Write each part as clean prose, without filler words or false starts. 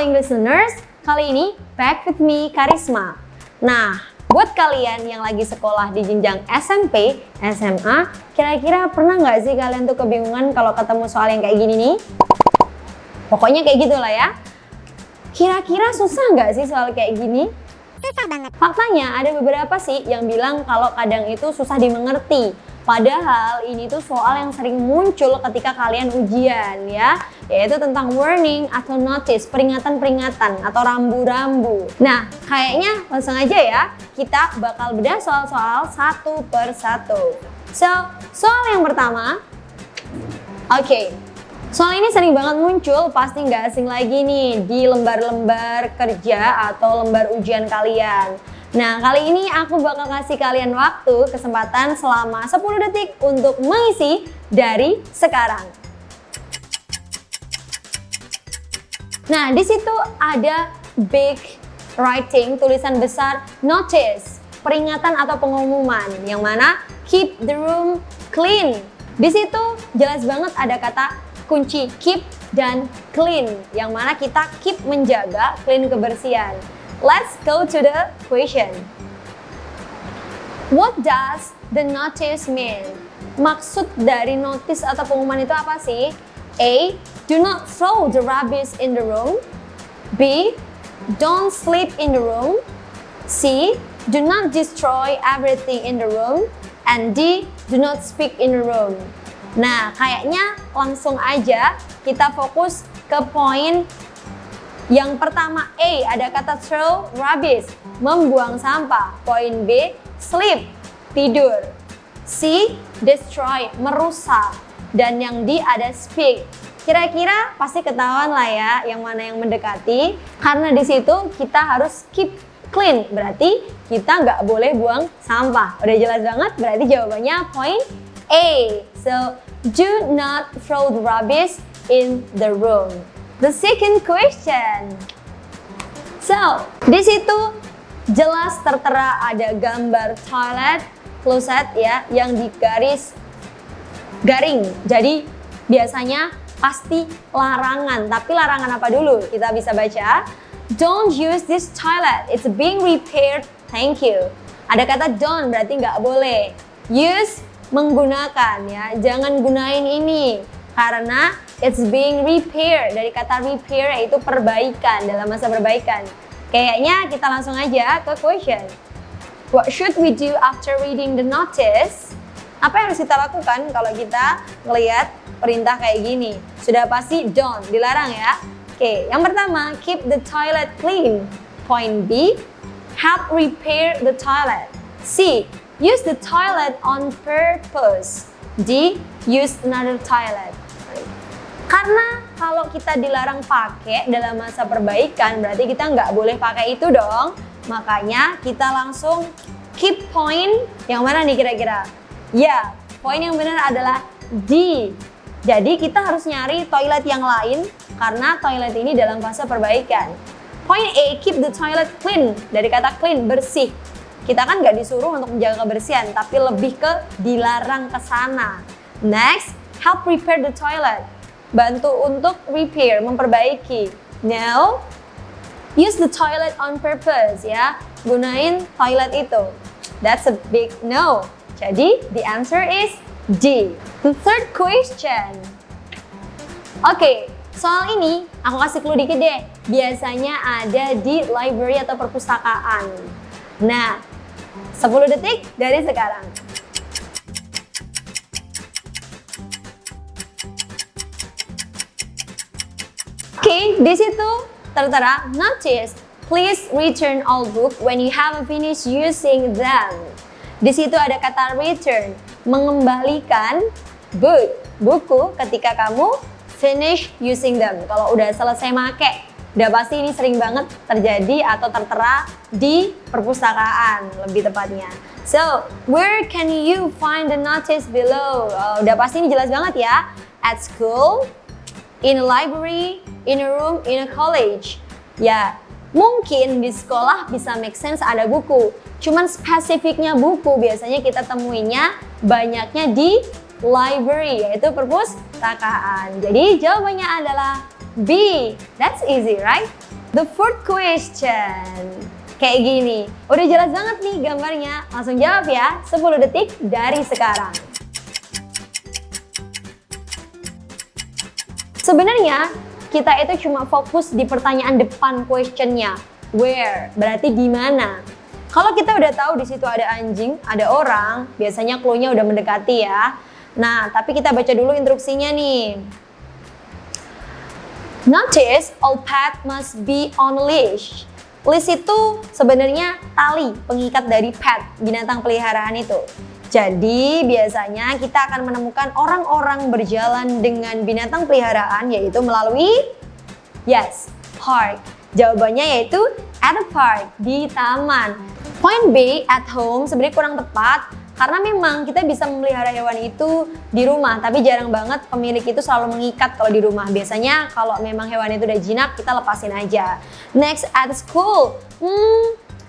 English listeners, kali ini back with me Karisma. Nah, buat kalian yang lagi sekolah di jenjang SMP, SMA, kira-kira pernah nggak sih kalian tuh kebingungan kalau ketemu soal yang kayak gini nih? Pokoknya kayak gitulah ya. Kira-kira susah nggak sih soal kayak gini? Susah banget. Faktanya ada beberapa sih yang bilang kalau kadang itu susah dimengerti. Padahal ini tuh soal yang sering muncul ketika kalian ujian ya, yaitu tentang warning atau notice, peringatan-peringatan atau rambu-rambu. Nah, kayaknya langsung aja ya, kita bakal bedah soal-soal satu per satu. So, soal yang pertama, oke. Soal ini sering banget muncul, pasti nggak asing lagi nih di lembar-lembar kerja atau lembar ujian kalian. Nah, kali ini aku bakal kasih kalian waktu, kesempatan selama 10 detik untuk mengisi dari sekarang. Nah, di situ ada big writing, tulisan besar notice, peringatan atau pengumuman, yang mana keep the room clean. Di situ jelas banget ada kata kunci keep dan clean, yang mana kita keep menjaga, clean kebersihan. Let's go to the question. What does the notice mean? Maksud dari notice atau pengumuman itu apa sih? A. Do not throw the rubbish in the room. B. Don't sleep in the room. C. Do not destroy everything in the room. And D. Do not speak in the room. Nah, kayaknya langsung aja kita fokus ke poin yang pertama. A, ada kata throw rubbish, membuang sampah. Poin B, sleep, tidur. C, destroy, merusak. Dan yang D ada speak. Kira-kira pasti ketahuan lah ya yang mana yang mendekati. Karena di situ kita harus keep clean, berarti kita nggak boleh buang sampah. Udah jelas banget, berarti jawabannya poin A. So, do not throw the rubbish in the room. The second question. So, di situ jelas tertera ada gambar toilet, closet ya, yang digaris garing. Jadi biasanya pasti larangan. Tapi larangan apa dulu? Kita bisa baca. Don't use this toilet. It's being repaired. Thank you. Ada kata don't, berarti nggak boleh. Use, menggunakan ya. Jangan gunain ini. Karena it's being repaired, dari kata repair yaitu perbaikan, dalam masa perbaikan. Kayaknya kita langsung aja ke question. What should we do after reading the notice? Apa yang harus kita lakukan kalau kita ngelihat perintah kayak gini? Sudah pasti don't, dilarang ya. Oke, yang pertama, keep the toilet clean. Point B, help repair the toilet. C, use the toilet on purpose. D, use another toilet. Karena kalau kita dilarang pakai dalam masa perbaikan, berarti kita nggak boleh pakai itu dong. Makanya kita langsung keep point yang mana nih kira-kira? Ya, poin yang benar adalah D. Jadi kita harus nyari toilet yang lain karena toilet ini dalam fase perbaikan. Point A, keep the toilet clean. Dari kata clean, bersih. Kita kan nggak disuruh untuk menjaga kebersihan, tapi lebih ke dilarang ke sana. Next, help repair the toilet. Bantu untuk repair, memperbaiki. Now, use the toilet on purpose ya. Gunain toilet itu. That's a big no. Jadi, the answer is D. The third question. Oke, soal ini aku kasih clue dikit deh. Biasanya ada di library atau perpustakaan. Nah, 10 detik dari sekarang. Oke, di situ tertera notice, please return all book when you haven't finished using them. Di situ ada kata return, mengembalikan buku ketika kamu finish using them. Kalau udah selesai make, udah pasti ini sering banget terjadi atau tertera di perpustakaan lebih tepatnya. So, where can you find the notice below? Udah pasti ini jelas banget ya. At school, in a library, in a room, in a college. Ya, mungkin di sekolah bisa make sense ada buku. Cuman spesifiknya buku biasanya kita temuinya banyaknya di library, yaitu perpustakaan. Jadi jawabannya adalah B. That's easy, right? The fourth question. Kayak gini. Udah jelas banget nih gambarnya. Langsung jawab ya. 10 detik dari sekarang. Sebenarnya kita itu cuma fokus di pertanyaan depan questionnya. Where? Berarti di mana? Kalau kita udah tahu di situ ada anjing, ada orang, biasanya clue-nya udah mendekati ya. Nah, tapi kita baca dulu instruksinya nih. Notice all pets must be on a leash. Leash itu sebenarnya tali pengikat dari pet, binatang peliharaan itu. Jadi biasanya kita akan menemukan orang-orang berjalan dengan binatang peliharaan yaitu melalui park. Jawabannya yaitu at a park, di taman. Point B, at home, sebenarnya kurang tepat karena memang kita bisa memelihara hewan itu di rumah, tapi jarang banget pemilik itu selalu mengikat kalau di rumah. Biasanya kalau memang hewan itu udah jinak, kita lepasin aja. Next, at school.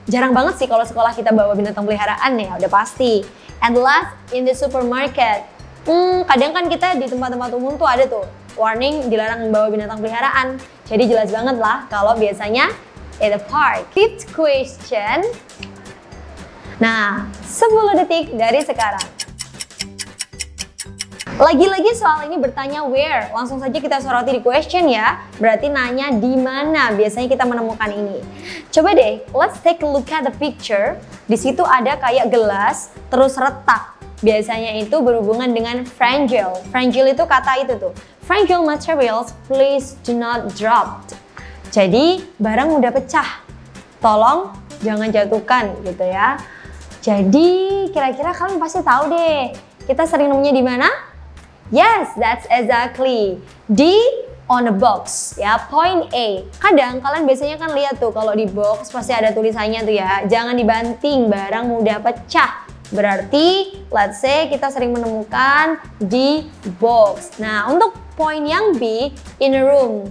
Jarang banget sih kalau sekolah kita bawa binatang peliharaan ya, udah pasti. And last, in the supermarket. Kadang kan kita di tempat-tempat umum tuh ada tuh warning dilarang membawa binatang peliharaan. Jadi jelas banget lah kalau biasanya at the park. Fifth question. Nah, 10 detik dari sekarang. Lagi-lagi soal ini bertanya where. Langsung saja kita soroti di question ya. Berarti nanya di mana biasanya kita menemukan ini. Coba deh, let's take a look at the picture. Di situ ada kayak gelas, terus retak. Biasanya itu berhubungan dengan fragile. Fragile itu kata itu tuh. Fragile materials, please do not drop. Jadi, barang mudah pecah. Tolong jangan jatuhkan gitu ya. Jadi, kira-kira kalian pasti tahu deh, kita sering nemunya di mana? Yes, that's exactly. Di on a box ya, point A. Kadang kalian biasanya kan lihat tuh kalau di box pasti ada tulisannya tuh ya, jangan dibanting, barang mudah pecah. Berarti, let's say kita sering menemukan di box. Nah, untuk point yang B, in a room.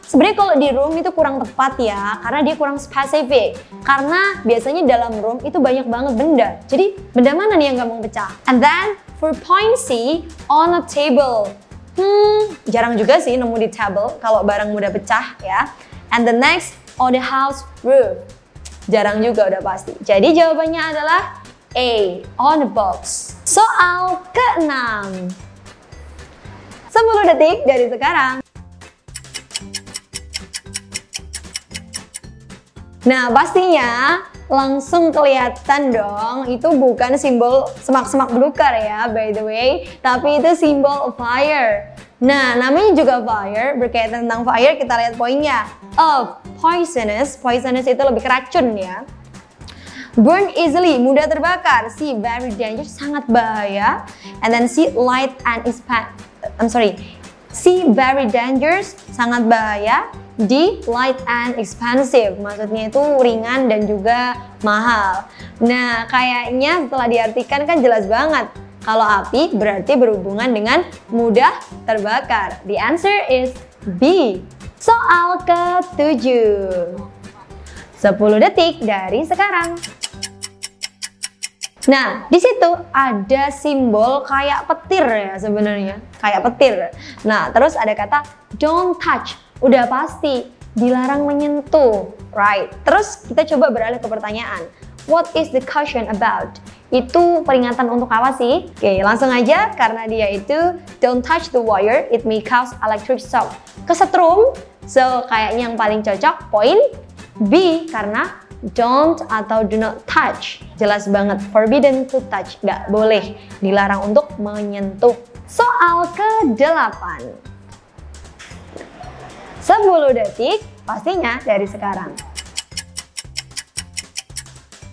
Sebenarnya kalau di room itu kurang tepat ya, karena dia kurang spesifik. Karena biasanya dalam room itu banyak banget benda. Jadi benda mana nih yang gampang pecah? And then for point C, on a table. Jarang juga sih nemu di table kalau barang mudah pecah ya. And the next, on the house roof. Jarang juga udah pasti. Jadi jawabannya adalah A, on the box. Soal ke-6. 10 detik dari sekarang. Nah, pastinya langsung kelihatan dong, itu bukan simbol semak-semak belukar ya, by the way, tapi itu simbol fire. Nah, namanya juga fire, berkaitan tentang fire, kita lihat poinnya. Of, poisonous, poisonous itu lebih keracun ya. Burn easily, mudah terbakar. C, very dangerous, sangat bahaya. And then C, light and C, very dangerous, sangat bahaya. D, light and expensive, maksudnya itu ringan dan juga mahal. Nah, kayaknya setelah diartikan kan jelas banget. Kalau api berarti berhubungan dengan mudah terbakar. The answer is B. Soal ke-7. 10 detik dari sekarang. Nah, di situ ada simbol kayak petir ya sebenarnya, kayak petir. Nah, terus ada kata don't touch. Udah pasti dilarang menyentuh, right? Terus kita coba beralih ke pertanyaan. What is the caution about? Itu peringatan untuk apa sih? Oke, langsung aja karena dia itu don't touch the wire, it may cause electric shock. Kesetrum, so kayaknya yang paling cocok poin B karena don't atau do not touch. Jelas banget, forbidden to touch, nggak boleh, dilarang untuk menyentuh. Soal ke-8. 10 detik pastinya dari sekarang.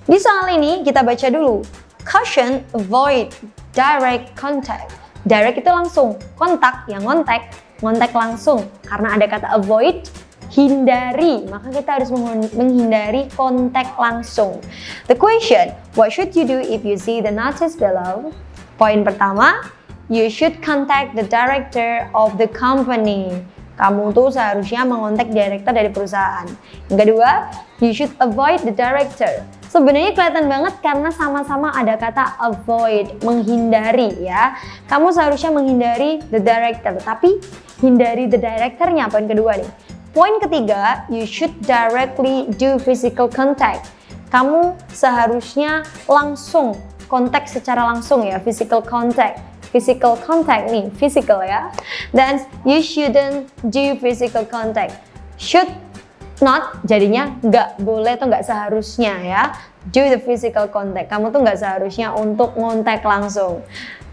Di soal ini kita baca dulu. Caution, avoid direct contact. Direct itu langsung, kontak yang ngontek langsung. Karena ada kata avoid, hindari. Maka kita harus menghindari kontak langsung. The question, what should you do if you see the notice below? Poin pertama, you should contact the director of the company. Kamu tuh seharusnya mengontak director dari perusahaan. Yang kedua, you should avoid the director. Sebenarnya kelihatan banget karena sama-sama ada kata avoid, menghindari ya. Kamu seharusnya menghindari the director, tapi hindari the directornya poin kedua nih. Poin ketiga, you should directly do physical contact. Kamu seharusnya langsung kontak secara langsung ya, physical contact. Physical contact nih, physical ya. Dan you shouldn't do physical contact. Should not jadinya nggak boleh atau nggak seharusnya ya. Do the physical contact. Kamu tuh nggak seharusnya untuk ngontak langsung.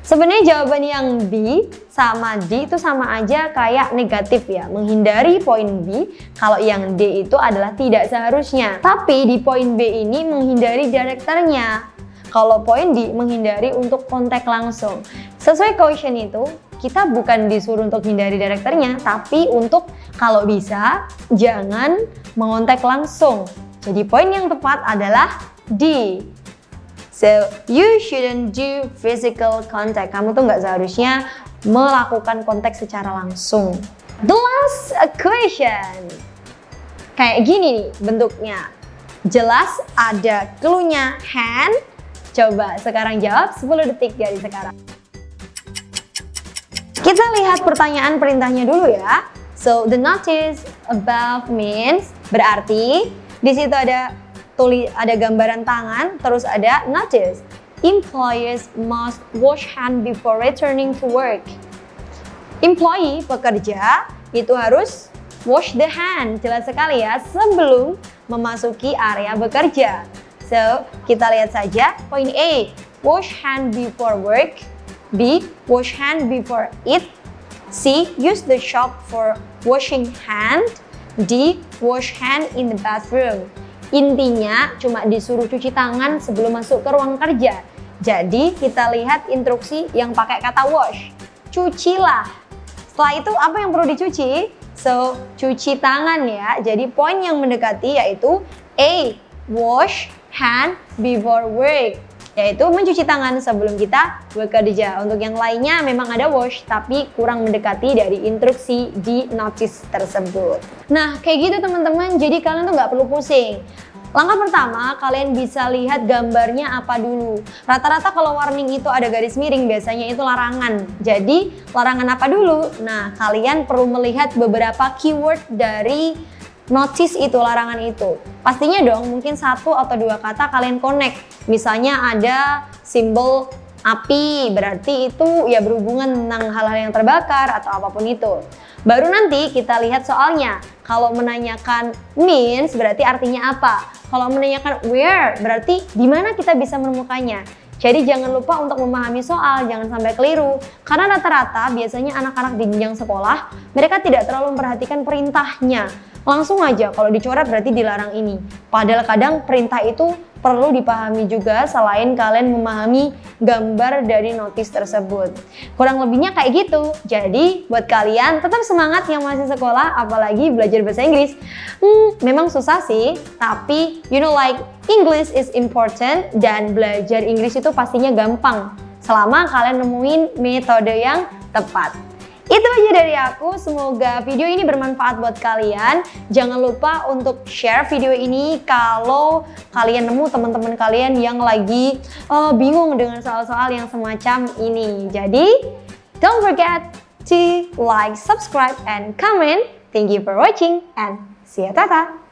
Sebenarnya jawaban yang B sama D itu sama aja kayak negatif ya. Menghindari poin B, kalau yang D itu adalah tidak seharusnya. Tapi di poin B ini menghindari direkturnya. Kalau poin D menghindari untuk kontak langsung. Sesuai quotient itu, kita bukan disuruh untuk hindari direkturnya, tapi untuk kalau bisa jangan mengontak langsung. Jadi poin yang tepat adalah D. So, you shouldn't do physical contact. Kamu tuh nggak seharusnya melakukan kontak secara langsung. The last question. Kayak gini nih bentuknya. Jelas ada clue-nya hand. Coba sekarang jawab 10 detik dari sekarang. Kita lihat pertanyaan perintahnya dulu ya. So, the notice above means berarti di situ ada gambaran tangan, terus ada notice. Employees must wash hand before returning to work. Employee, pekerja, itu harus wash the hand, jelas sekali ya, sebelum memasuki area bekerja. So, kita lihat saja poin A, wash hand before work. B, wash hand before eat. C, use the soap for washing hand. D, wash hand in the bathroom. Intinya cuma disuruh cuci tangan sebelum masuk ke ruang kerja. Jadi kita lihat instruksi yang pakai kata wash. Cucilah. Setelah itu apa yang perlu dicuci? So, cuci tangan ya. Jadi poin yang mendekati yaitu A, wash hand before work, yaitu mencuci tangan sebelum kita bekerja. Untuk yang lainnya memang ada wash, tapi kurang mendekati dari instruksi di notice tersebut. Nah, kayak gitu teman-teman, jadi kalian tuh nggak perlu pusing. Langkah pertama, kalian bisa lihat gambarnya apa dulu. Rata-rata kalau warning itu ada garis miring, biasanya itu larangan. Jadi, larangan apa dulu? Nah, kalian perlu melihat beberapa keyword dari notice itu, larangan itu. Pastinya dong mungkin 1 atau 2 kata kalian connect. Misalnya ada simbol api, berarti itu ya berhubungan tentang hal-hal yang terbakar atau apapun itu. Baru nanti kita lihat soalnya. Kalau menanyakan means berarti artinya apa. Kalau menanyakan where berarti di mana kita bisa menemukannya. Jadi jangan lupa untuk memahami soal, jangan sampai keliru. Karena rata-rata biasanya anak-anak di jenjang sekolah, mereka tidak terlalu memperhatikan perintahnya. Langsung aja kalau dicoret berarti dilarang ini. Padahal kadang perintah itu perlu dipahami juga selain kalian memahami gambar dari notice tersebut. Kurang lebihnya kayak gitu. Jadi buat kalian tetap semangat yang masih sekolah, apalagi belajar bahasa Inggris. Memang susah sih, tapi you know like English is important dan belajar Inggris itu pastinya gampang selama kalian nemuin metode yang tepat. Itu aja dari aku, semoga video ini bermanfaat buat kalian. Jangan lupa untuk share video ini kalau kalian nemu teman-teman kalian yang lagi bingung dengan soal-soal yang semacam ini. Jadi, don't forget to like, subscribe, and comment. Thank you for watching and see ya, tata!